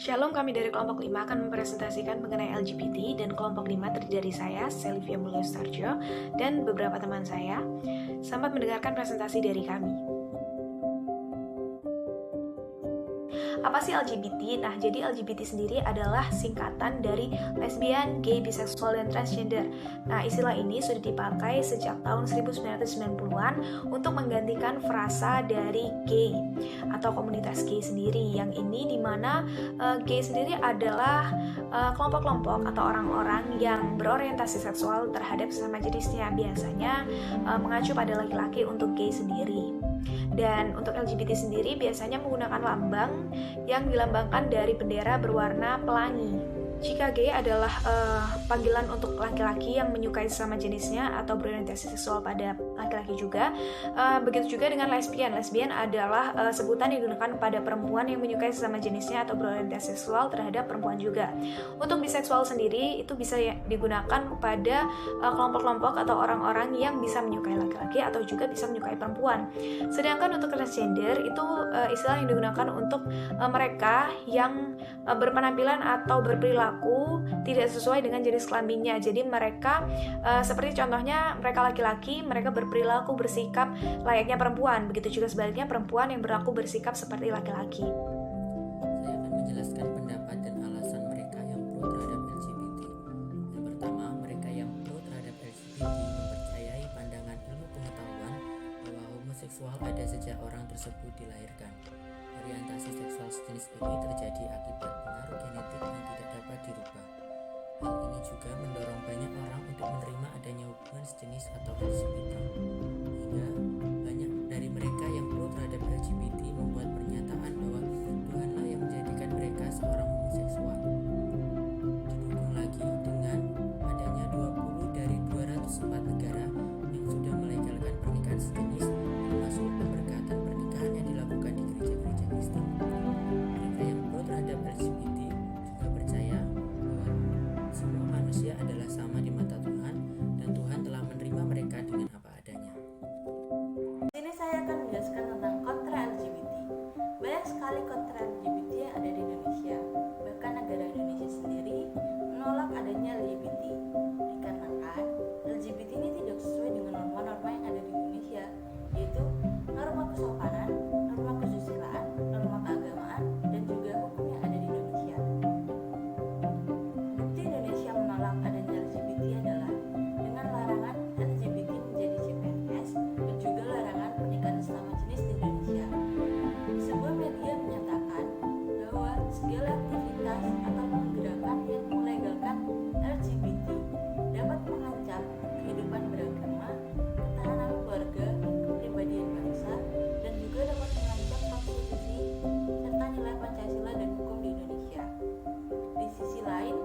Shalom, kami dari kelompok 5 akan mempresentasikan mengenai LGBT dan kelompok 5 terdiri dari saya, Selivia Mulyostarjo, dan beberapa teman saya. Selamat mendengarkan presentasi dari kami. Apa sih LGBT? Nah, jadi LGBT sendiri adalah singkatan dari lesbian, gay, biseksual, dan transgender. Nah, istilah ini sudah dipakai sejak tahun 1990-an untuk menggantikan frasa dari gay atau komunitas gay sendiri. Yang ini dimana gay sendiri adalah kelompok-kelompok atau orang-orang yang berorientasi seksual terhadap sesama jenisnya. Biasanya mengacu pada laki-laki untuk gay sendiri. Dan untuk LGBT sendiri biasanya menggunakan lambang yang dilambangkan dari bendera berwarna pelangi. Jika gay adalah panggilan untuk laki-laki yang menyukai sesama jenisnya atau berorientasi seksual pada laki-laki juga. Begitu juga dengan lesbian. Lesbian adalah sebutan yang digunakan pada perempuan yang menyukai sesama jenisnya atau berorientasi seksual terhadap perempuan juga. Untuk biseksual sendiri itu bisa digunakan pada kelompok-kelompok atau orang-orang yang bisa menyukai laki-laki atau juga bisa menyukai perempuan. Sedangkan untuk transgender itu istilah yang digunakan untuk mereka yang berpenampilan atau berperilaku tidak sesuai dengan jenis kelaminnya. Jadi mereka seperti contohnya mereka laki-laki, mereka berperilaku bersikap layaknya perempuan. Begitu juga sebaliknya perempuan yang berlaku bersikap seperti laki-laki. Saya akan menjelaskan pendapat dan alasan mereka yang pro terhadap LGBT. Yang pertama, mereka yang pro terhadap LGBT mempercayai pandangan ilmu pengetahuan bahwa homoseksual ada sejak orang tersebut dilahirkan. Orientasi seksual sejenis ini terjadi akibat pengaruh genetik yang tidak dapat dirubah. Hal ini juga mendorong banyak orang untuk menerima adanya hubungan sejenis atau LGBT. Hingga banyak dari mereka yang pro terhadap LGBT membuat pernyataan bahwa Tuhanlah yang menjadikan mereka seorang homoseksual. Didukung lagi dengan adanya 20 dari 204 negara yang sudah melegalkan pernikahan sejenis, termasuk pemberkatan pernikahan yang dilakukan di gereja-gereja Kristen. Mereka yang pro terhadap LGBT juga percaya bahwa semua manusia adalah sama di mata Tuhan dan Tuhan telah menerima mereka dengan apa adanya. Di sini saya akan menjelaskan tentang kontra LGBT. Banyak sekali kontra LGBT yang ada di Indonesia. Bahkan negara Indonesia sendiri menolak adanya LGBT. Dikarenakan LGBT ini tidak sesuai dengan norma-norma yang ada di Indonesia, yaitu norma kesopanan, norma kesusilaan, norma keagamaan, dan juga hukum yang ada di Indonesia. Bukti Indonesia menolak adanya LGBT adalah dengan larangan LGBT menjadi CPNS dan juga larangan pernikahan sesama jenis di Indonesia. Sebuah media menyatakan bahwa segala aktivitas ataupun gerakan yang melegalkan LGBT dapat mengancam kehidupan beragama, ketahanan keluarga, kepribadian bangsa, dan juga dapat mengancam konstitusi serta nilai Pancasila dan hukum di Indonesia. Di sisi lain,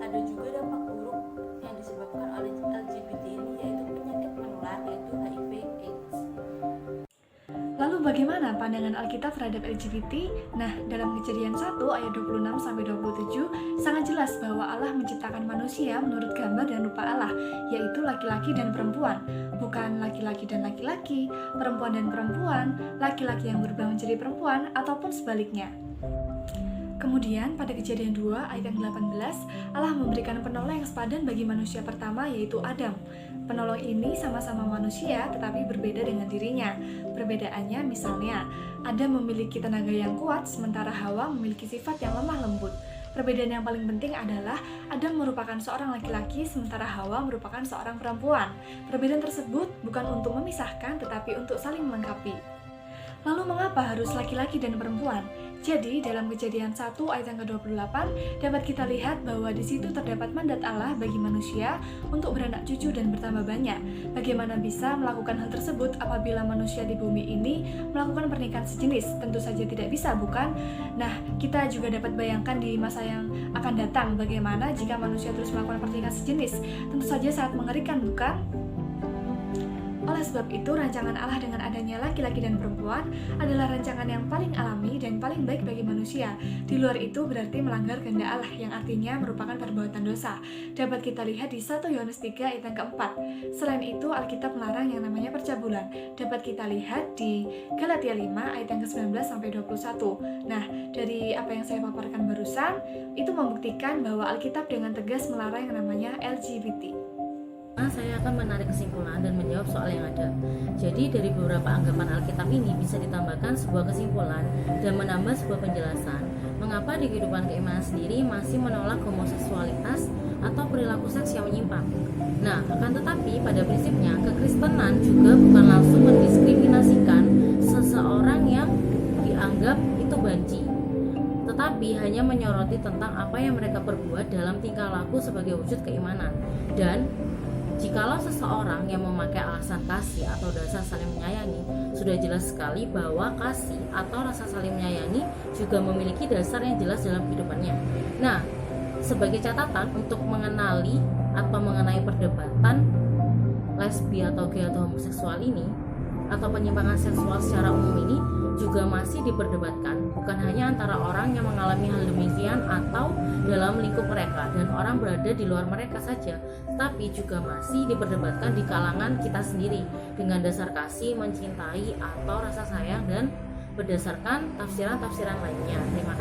ada juga dampak buruk yang disebabkan oleh LGBT ini, yaitu penyakit menular, yaitu HIV/AIDS. Lalu bagaimana pandangan Alkitab terhadap LGBT? Nah, dalam Kejadian 1 ayat 26-27 sangat jelas bahwa Allah menciptakan manusia menurut gambar dan rupa Allah, yaitu laki-laki dan perempuan. Bukan laki-laki dan laki-laki, perempuan dan perempuan, laki-laki yang berubah menjadi perempuan, ataupun sebaliknya. Kemudian pada Kejadian 2 ayat yang 18, Allah memberikan penolong yang sepadan bagi manusia pertama, yaitu Adam. Penolong ini sama-sama manusia tetapi berbeda dengan dirinya. Perbedaannya misalnya, Adam memiliki tenaga yang kuat sementara Hawa memiliki sifat yang lemah lembut. Perbedaan yang paling penting adalah Adam merupakan seorang laki-laki sementara Hawa merupakan seorang perempuan. Perbedaan tersebut bukan untuk memisahkan tetapi untuk saling melengkapi. Lalu mengapa harus laki-laki dan perempuan? Jadi dalam Kejadian 1 ayat yang ke-28 dapat kita lihat bahwa di situ terdapat mandat Allah bagi manusia untuk beranak cucu dan bertambah banyak. Bagaimana bisa melakukan hal tersebut apabila manusia di bumi ini melakukan pernikahan sejenis? Tentu saja tidak bisa, bukan? Nah, kita juga dapat bayangkan di masa yang akan datang bagaimana jika manusia terus melakukan pernikahan sejenis. Tentu saja sangat mengerikan, bukan? Oleh sebab itu, rancangan Allah dengan adanya laki-laki dan perempuan adalah rancangan yang paling alami dan paling baik bagi manusia. Di luar itu berarti melanggar kehendak Allah, yang artinya merupakan perbuatan dosa. Dapat kita lihat di 1 Yohanes 3 ayat yang keempat. Selain itu, Alkitab melarang yang namanya percabulan. Dapat kita lihat di Galatia 5 ayat yang ke-19 sampai 21. Nah, dari apa yang saya paparkan barusan, itu membuktikan bahwa Alkitab dengan tegas melarang yang namanya LGBT. Saya akan menarik kesimpulan dan menjawab soal yang ada. Jadi dari beberapa anggapan Alkitab ini bisa ditambahkan sebuah kesimpulan dan menambah sebuah penjelasan mengapa di kehidupan keimanan sendiri masih menolak homoseksualitas atau perilaku seks yang menyimpang. Nah, akan tetapi pada prinsipnya kekristenan juga bukan langsung mendiskriminasikan seseorang yang dianggap itu banci, tetapi hanya menyoroti tentang apa yang mereka perbuat dalam tingkah laku sebagai wujud keimanan. Dan jikalau seseorang yang memakai alasan kasih atau dasar saling menyayangi, sudah jelas sekali bahwa kasih atau rasa saling menyayangi juga memiliki dasar yang jelas dalam kehidupannya. Nah, sebagai catatan untuk mengenali atau mengenai perdebatan lesbi atau gay atau homoseksual ini atau penyimpangan seksual secara umum ini juga masih diperdebatkan, bukan hanya antara orang yang mengalami hal demikian atau dalam lingkup mereka dan orang berada di luar mereka saja, tapi juga masih diperdebatkan di kalangan kita sendiri dengan dasar kasih, mencintai, atau rasa sayang dan berdasarkan tafsiran-tafsiran lainnya. Terima